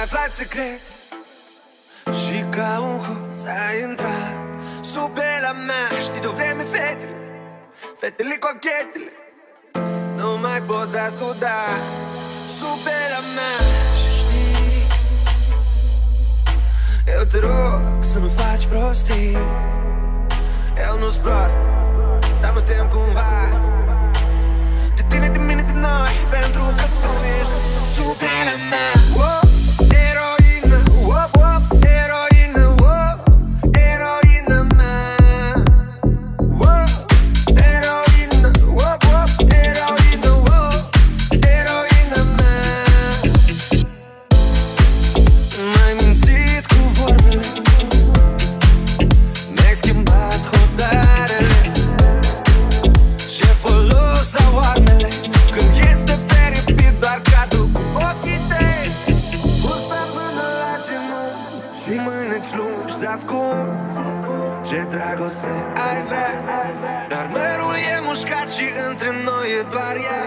aflat secret și ca un hoț ai intrat sub pielea mea. Știi de-o vreme fetele, fetele cochetele nu mai pot da tu, da, sub pielea mea. Și știi, eu te rog să nu faci prostii. Eu nu-s prost, dar mă tem cumva de tine, de mine, de noi, pentru că tu ești sub pielea mea. Eroină, eroină, eroină mea. Eroină, eroină, eroină mea. M-ai mințit cu vorbele, mi-ai schimbat hotarele. Ce folos au armele când este pe repeat doar cadru cu ochii tăi. Bursa până la genunchi și mâneți lungi de ascuns. Ce dragoste ai vrea, dar mărul e mușcat și între noi e doar ea.